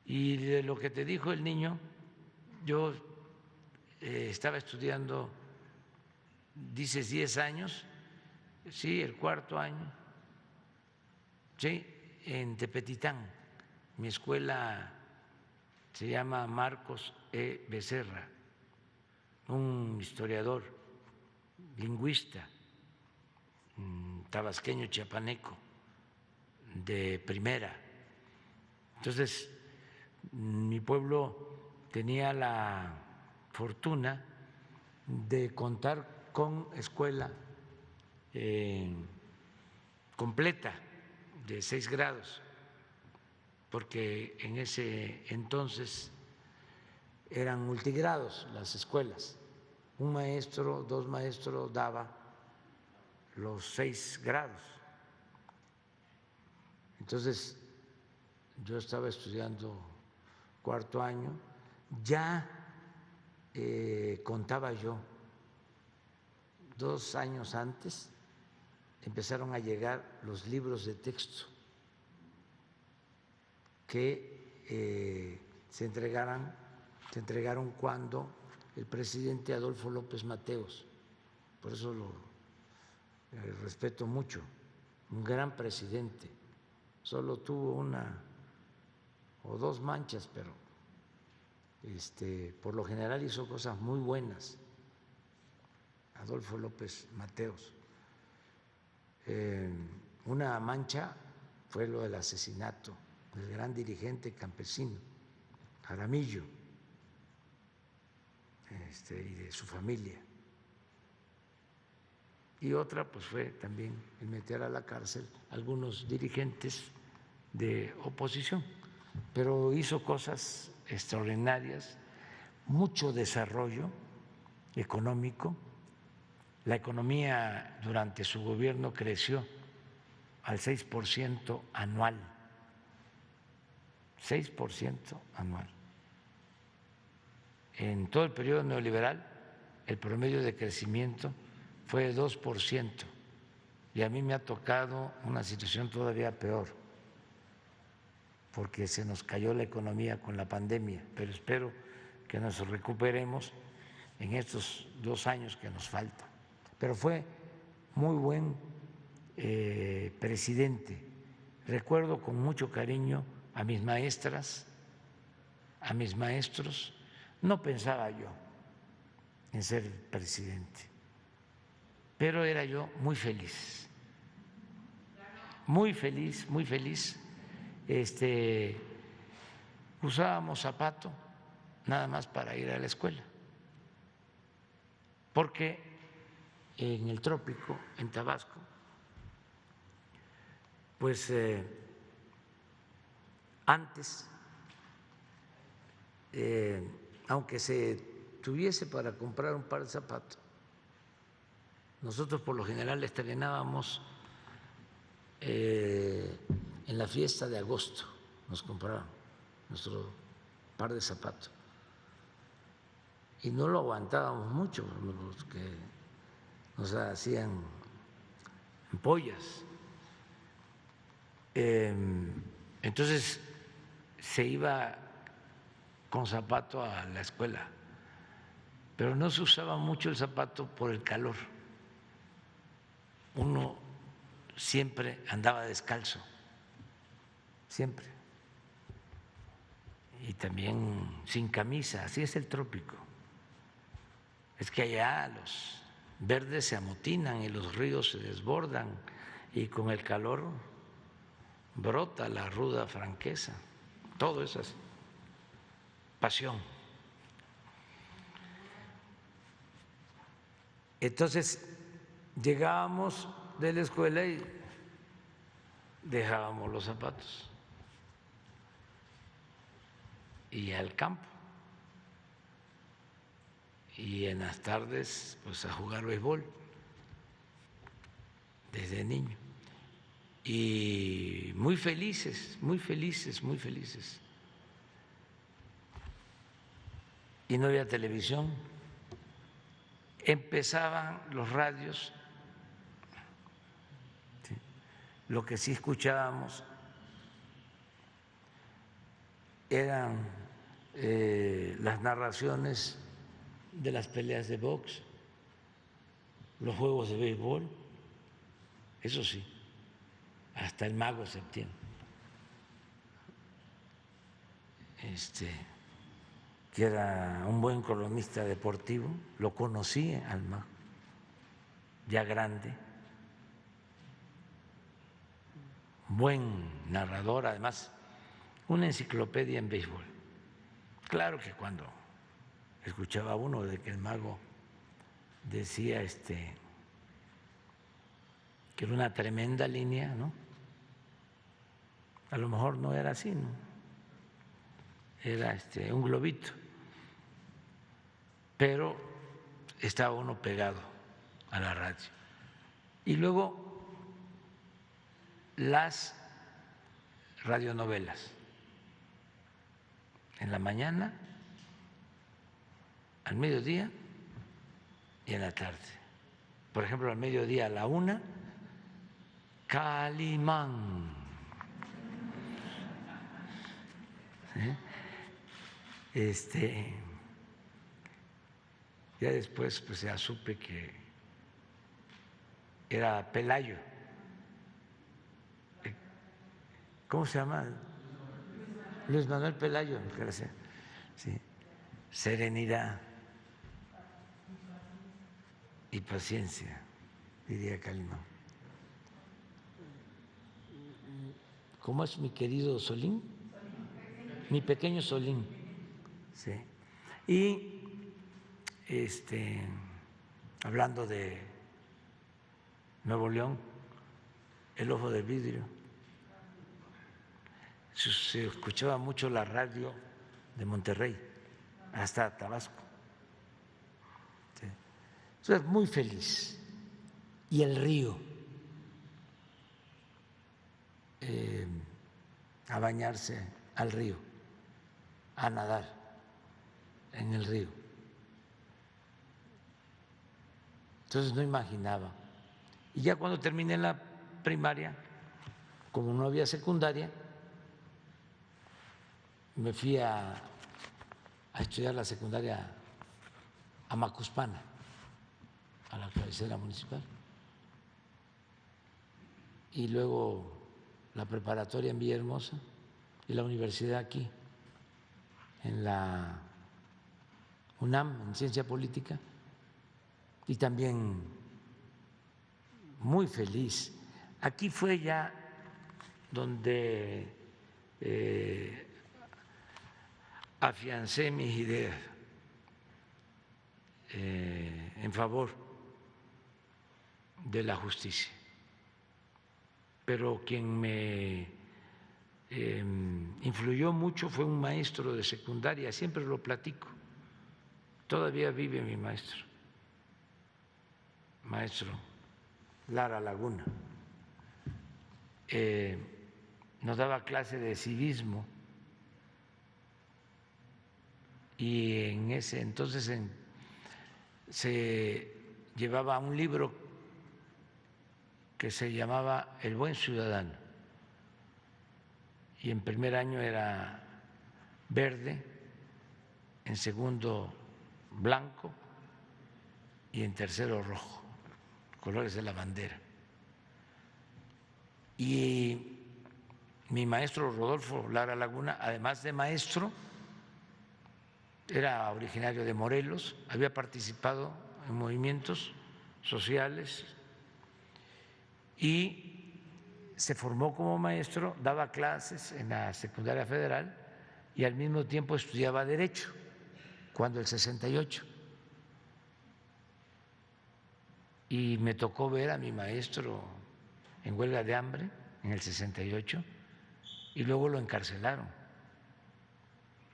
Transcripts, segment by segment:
Y de lo que te dijo el niño, yo estaba estudiando, dices 10 años, sí, el cuarto año, sí, en Tepetitán. Mi escuela se llama Marcos E. Becerra, un historiador, lingüista, tabasqueño chiapaneco de primera. Entonces, mi pueblo tenía la fortuna de contar con escuela completa de 6 grados, porque en ese entonces eran multigrados las escuelas. Un maestro, 2 maestros daba los 6 grados. Entonces, yo estaba estudiando cuarto año, ya contaba yo, 2 años antes empezaron a llegar los libros de texto que se entregaron cuando el presidente Adolfo López Mateos, por eso lo respeto mucho, un gran presidente, solo tuvo 1 o 2 manchas, pero por lo general hizo cosas muy buenas, Adolfo López Mateos. Una mancha fue lo del asesinato del gran dirigente campesino Jaramillo y de su familia. Y otra pues fue también el meter a la cárcel a algunos dirigentes de oposición, pero hizo cosas extraordinarias, mucho desarrollo económico. La economía durante su gobierno creció al 6% anual, 6% anual. En todo el periodo neoliberal, el promedio de crecimiento fue de 2%, y a mí me ha tocado una situación todavía peor, porque se nos cayó la economía con la pandemia, pero espero que nos recuperemos en estos 2 años que nos faltan. Pero fue muy buen presidente. Recuerdo con mucho cariño a mis maestras, a mis maestros. No pensaba yo en ser presidente, pero era yo muy feliz, muy feliz, muy feliz. Usábamos zapato nada más para ir a la escuela, porque en el trópico, en Tabasco, pues antes, aunque se tuviese para comprar un par de zapatos, nosotros por lo general estrenábamos en la fiesta de agosto, nos compraban nuestro par de zapatos y no lo aguantábamos mucho, los que nos hacían ampollas. Entonces se iba con zapato a la escuela, pero no se usaba mucho el zapato por el calor. Uno siempre andaba descalzo, siempre, y también sin camisa. Así es el trópico. Es que allá los verdes se amotinan y los ríos se desbordan, y con el calor brota la ruda franqueza. Todo eso es pasión. Entonces llegábamos de la escuela y dejábamos los zapatos y al campo, y en las tardes pues a jugar béisbol desde niño, y muy felices, muy felices, muy felices. Y no había televisión, empezaban los radios, lo que sí escuchábamos eran las narraciones de las peleas de box, los juegos de béisbol, eso sí, hasta el Mago Septién. Que era un buen cronista deportivo, lo conocí al Mago, ya grande, buen narrador, además una enciclopedia en béisbol. Claro que cuando escuchaba uno de que el Mago decía que era una tremenda línea, ¿no? A lo mejor no era así, ¿no? Era un globito, pero estaba uno pegado a la radio. Y luego las radionovelas, en la mañana, al mediodía y en la tarde. Por ejemplo, al mediodía a la 1, Calimán. Ya después pues ya supe que era Pelayo. ¿Cómo se llama? Luis Manuel Pelayo, gracias. Sí. Serenidad y paciencia, diría Calimán. ¿Cómo es mi querido Solín? Mi pequeño Solín. Sí. Y hablando de Nuevo León, El Ojo de Vidrio, se escuchaba mucho la radio de Monterrey hasta Tabasco. Sí. Entonces, muy feliz. Y el río, a bañarse al río, a nadar en el río. Entonces no imaginaba. Y ya cuando terminé la primaria, como no había secundaria, me fui a estudiar la secundaria a Macuspana, a la cabecera municipal, y luego la preparatoria en Villahermosa y la universidad aquí, en la UNAM, en Ciencia Política, y también muy feliz. Aquí fue ya donde afiancé mis ideas en favor de la justicia. Pero quien me influyó mucho fue un maestro de secundaria, siempre lo platico, todavía vive mi maestro Lara Laguna. Nos daba clase de civismo y en ese entonces se llevaba un libro que se llamaba El Buen Ciudadano, y en primer año era verde, en segundo blanco y en tercero rojo, colores de la bandera. Y mi maestro Rodolfo Lara Laguna, además de maestro, era originario de Morelos, había participado en movimientos sociales y se formó como maestro, daba clases en la secundaria federal y al mismo tiempo estudiaba Derecho, cuando el 68. Y me tocó ver a mi maestro en huelga de hambre en el 68 y luego lo encarcelaron.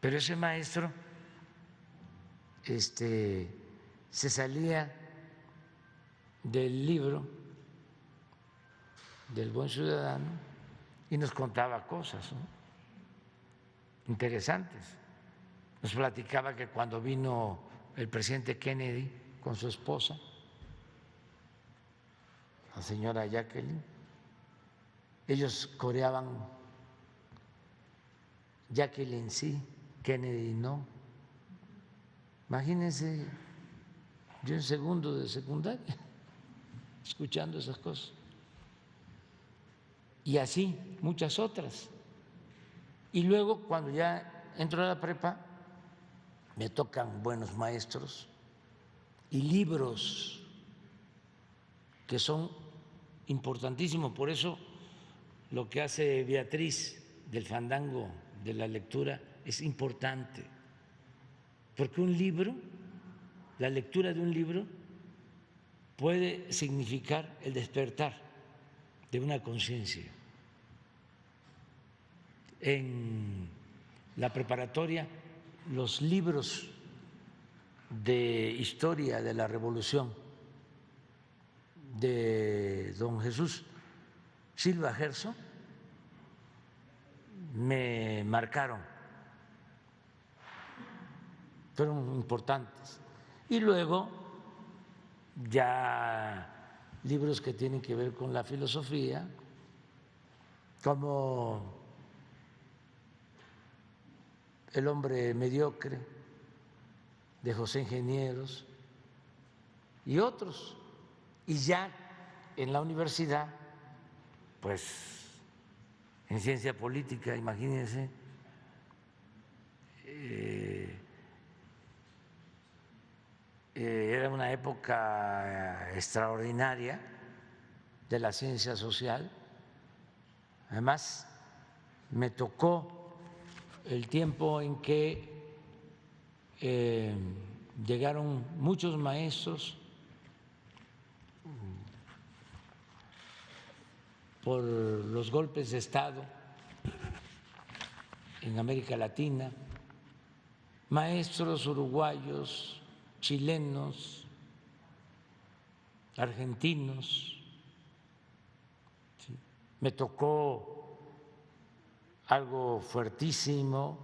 Pero ese maestro se salía del libro del Buen Ciudadano y nos contaba cosas, ¿no?, interesantes. Nos platicaba que cuando vino el presidente Kennedy con su esposa, la señora Jacqueline, ellos coreaban Jacqueline sí, Kennedy no. Imagínense, yo en segundo de secundaria, escuchando esas cosas. Y así, muchas otras. Y luego, cuando ya entro a la prepa, me tocan buenos maestros y libros que son importantísimos. Por eso lo que hace Beatriz del fandango de la lectura es importante, porque un libro, la lectura de un libro puede significar el despertar de una conciencia. En la preparatoria, los libros de historia de la Revolución de don Jesús Silva Gerso me marcaron, fueron importantes. Y luego ya libros que tienen que ver con la filosofía, como El hombre mediocre de José Ingenieros y otros. Y ya en la universidad, pues en ciencia política, imagínense, era una época extraordinaria de la ciencia social. Además, me tocó el tiempo en que llegaron muchos maestros por los golpes de Estado en América Latina, maestros uruguayos, chilenos, argentinos. ¿Sí? Me tocó algo fuertísimo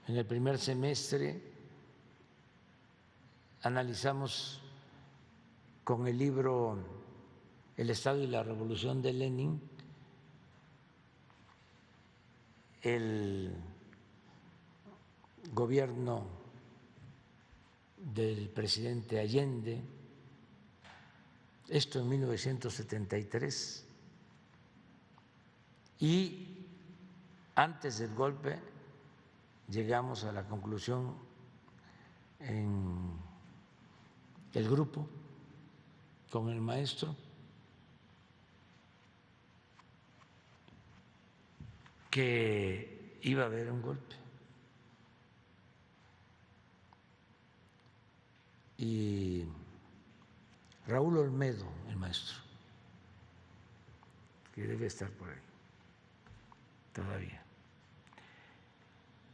en el primer semestre. Analizamos con el libro El Estado y la Revolución de Lenin el gobierno del presidente Allende, esto en 1973, y antes del golpe llegamos a la conclusión en el grupo con el maestro que iba a haber un golpe. Y Raúl Olmedo, el maestro, que debe estar por ahí todavía,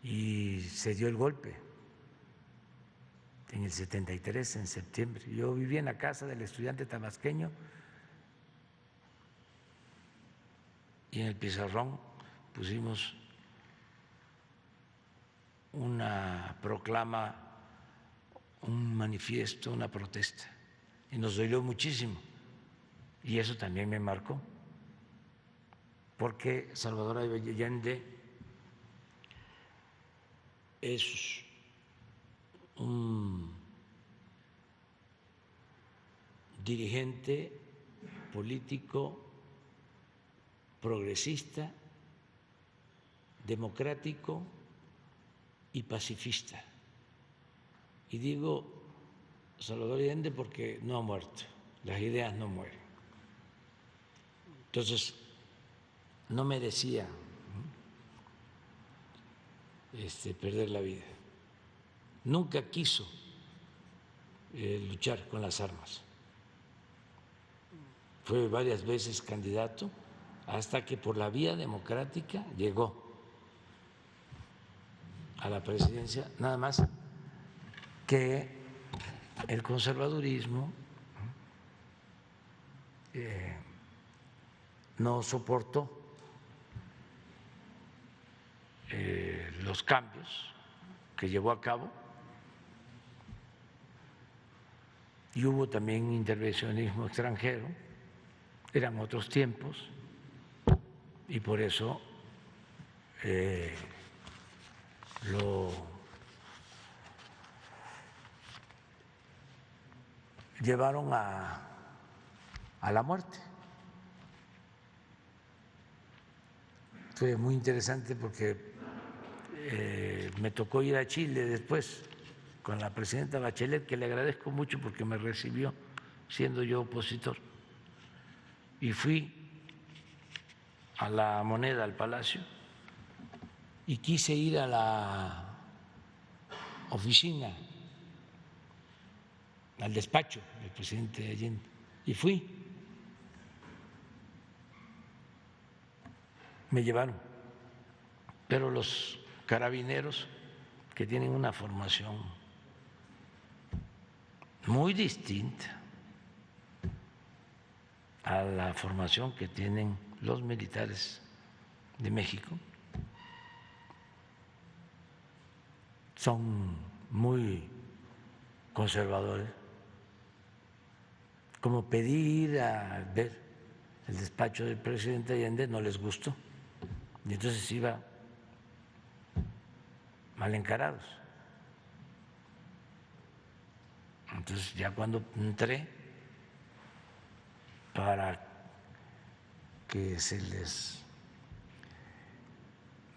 y se dio el golpe en el 73, en septiembre. Yo vivía en la casa del estudiante tabasqueño y en el pizarrón pusimos una proclama, un manifiesto, una protesta, y nos dolió muchísimo. Y eso también me marcó, porque Salvador Allende es un dirigente político progresista, democrático y pacifista. Y digo Salvador Allende porque no ha muerto, las ideas no mueren. Entonces, no merecía perder la vida. Nunca quiso luchar con las armas. Fue varias veces candidato hasta que por la vía democrática llegó a la presidencia, nada más que el conservadurismo no soportó los cambios que llevó a cabo, y hubo también intervencionismo extranjero, eran otros tiempos, y por eso lo llevaron a la muerte. Fue muy interesante porque me tocó ir a Chile después con la presidenta Bachelet, que le agradezco mucho porque me recibió siendo yo opositor. Y fui a la Moneda, al Palacio, y quise ir a la oficina, al despacho del presidente Allende, y fui. Me llevaron, pero los carabineros, que tienen una formación muy distinta a la formación que tienen los militares de México, son muy conservadores. Como pedir a ver el despacho del presidente Allende no les gustó, y entonces iba mal encarados. Entonces ya cuando entré, para que se les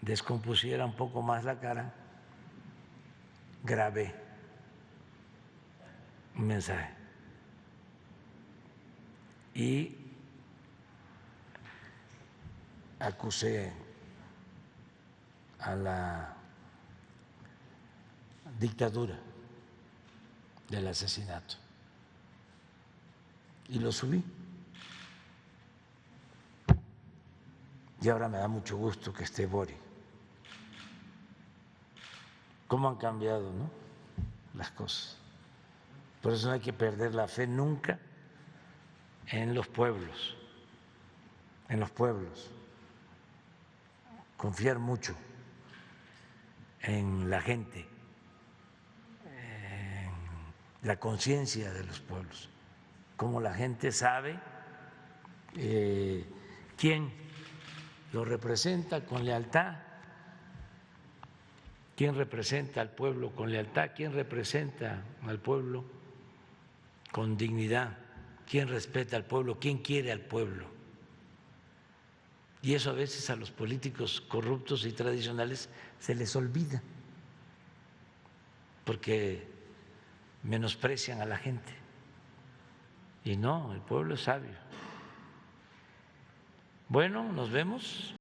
descompusiera un poco más la cara, grabé un mensaje y acusé a la dictadura del asesinato y lo subí. Y ahora me da mucho gusto que esté Bori. ¿Cómo han cambiado, no?, las cosas? Por eso no hay que perder la fe nunca en los pueblos, confiar mucho en la gente, en la conciencia de los pueblos, cómo la gente sabe quién lo representa con lealtad, quién representa al pueblo con lealtad, quién representa al pueblo con dignidad, quién respeta al pueblo, quién quiere al pueblo. Y eso a veces a los políticos corruptos y tradicionales se les olvida, porque menosprecian a la gente. Y no, el pueblo es sabio. Bueno, nos vemos.